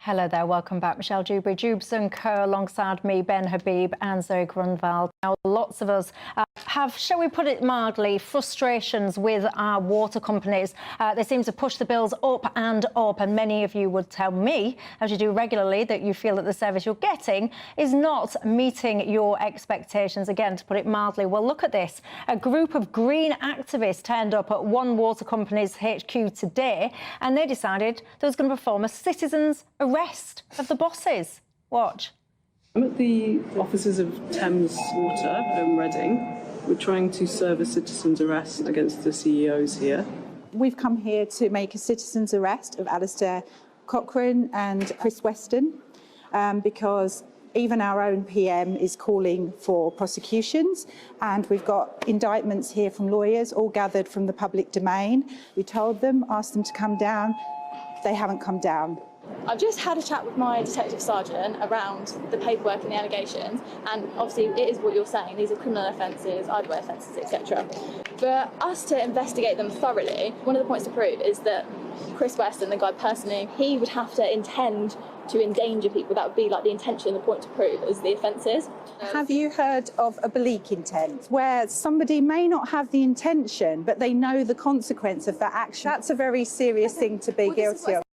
Hello there, welcome back. Michelle Dewberry, Jubes & Co. alongside me, Ben Habib and Zoe Grunwald. Now, lots of us have, shall we put it mildly, frustrations with our water companies. They seem to push the bills up, and many of you would tell me, as you do regularly, that you feel that the service you're getting is not meeting your expectations. Again, to put it mildly, well, look at this. A group of green activists turned up at one water company's HQ today, and they decided they was going to perform a citizens' arrest of the bosses. Watch. I'm at the offices of Thames Water in Reading. We're trying to serve a citizen's arrest against the CEOs here. We've come here to make a citizen's arrest of Alistair Cochrane and Chris Weston because even our own PM is calling for prosecutions, and we've got indictments here from lawyers, all gathered from the public domain. We told them, asked them to come down. They haven't come down. I've just had a chat with my detective sergeant around the paperwork and the allegations, and obviously it is what you're saying, these are criminal offences, idle offences, etc. For us to investigate them thoroughly, one of the points to prove is that Chris Weston, the guy personally, he would have to intend to endanger people. That would be like the intention, the point to prove is the offences. Have you heard of oblique intent, where somebody may not have the intention, but they know the consequence of that action? That's a very serious thing to be guilty of.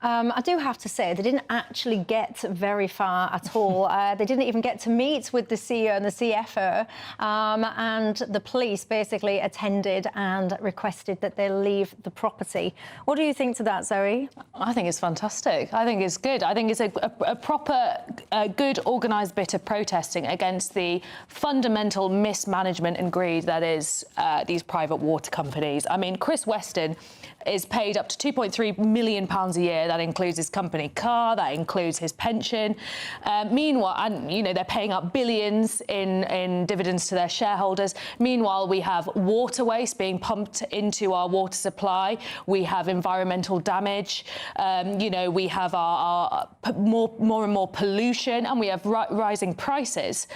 I do have to say, they didn't actually get very far at all. They didn't even get to meet with the CEO and the CFO, and the police basically attended and requested that they leave the property. What do you think to that, Zoe? I think it's fantastic. I think it's good. I think it's a proper, good, organised bit of protesting against the fundamental mismanagement and greed that is these private water companies. I mean, Chris Weston is paid up to £2.3 million a year. That includes his company car, that includes his pension. Meanwhile, and you know, they're paying up billions in dividends to their shareholders. Meanwhile, we have water waste being pumped into our water supply. We have environmental damage. You know, we have our more and more pollution, and we have rising prices.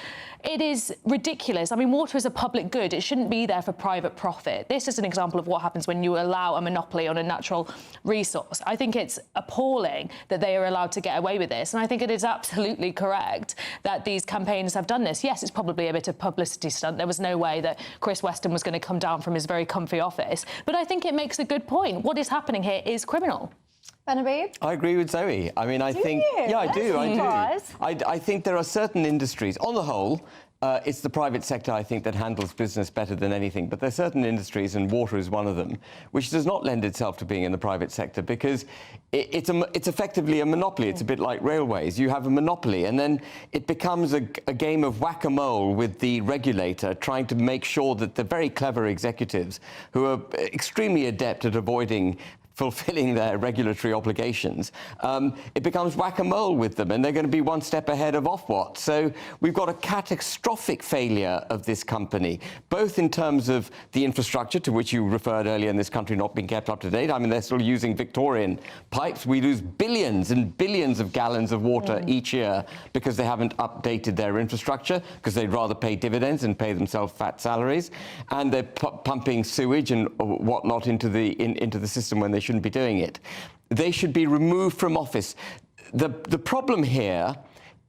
It is ridiculous. I mean, water is a public good. It shouldn't be there for private profit. This is an example of what happens when you allow a monopoly on a natural resource. I think it's appalling that they are allowed to get away with this. And I think it is absolutely correct that these campaigners have done this. Yes, it's probably a bit of publicity stunt. There was no way that Chris Weston was going to come down from his very comfy office. But I think it makes a good point. What is happening here is criminal. Ben Habib? I agree with Zoe. I mean, I think... Yeah, I do. I think there are certain industries, on the whole, it's the private sector, I think, that handles business better than anything. But there are certain industries, and water is one of them, which does not lend itself to being in the private sector because it's effectively a monopoly. It's a bit like railways. You have a monopoly, and then it becomes a game of whack-a-mole with the regulator trying to make sure that the very clever executives, who are extremely adept at avoiding fulfilling their regulatory obligations, it becomes whack-a-mole with them, and they're going to be one step ahead of Ofwat. So we've got a catastrophic failure of this company, both in terms of the infrastructure, to which you referred earlier, in this country not being kept up to date. I mean, they're still using Victorian pipes. We lose billions and billions of gallons of water each year because they haven't updated their infrastructure, because they'd rather pay dividends and pay themselves fat salaries. And they're pumping sewage and whatnot into the system when they shouldn't be doing it. They should be removed from office. The problem here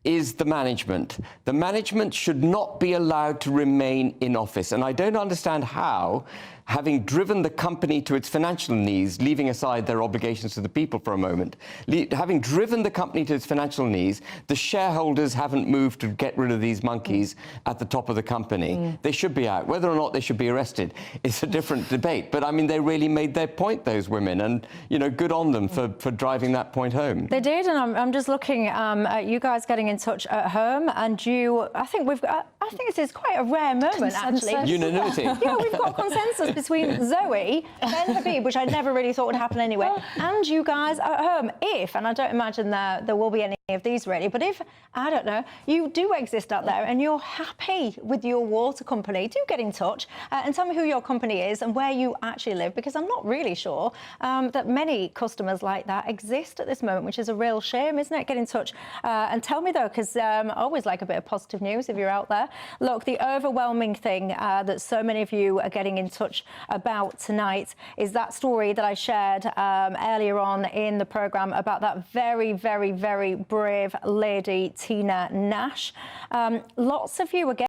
is the management. The management should not be allowed to remain in office. And I don't understand how, having driven the company to its financial knees, leaving aside their obligations to the people for a moment, having driven the company to its financial knees, the shareholders haven't moved to get rid of these monkeys at the top of the company. They should be out. Whether or not they should be arrested is a different debate. But I mean, they really made their point, those women, and you know, good on them for driving that point home. They did, and I'm just looking at you guys getting in touch at home, and I think this is quite a rare moment, actually. Unanimity. Yeah, we've got consensus between Zoe, Ben Habib, which I never really thought would happen anyway, and you guys at home. And I don't imagine there will be any of these really, but if, I don't know, you do exist out there and you're happy with your water company, do get in touch and tell me who your company is and where you actually live, because I'm not really sure that many customers like that exist at this moment, which is a real shame, isn't it? Get in touch and tell me though, because I always like a bit of positive news if you're out there. Look, the overwhelming thing that so many of you are getting in touch about tonight is that story that I shared earlier on in the programme about that very, very, very brave lady, Tina Nash. Lots of you are getting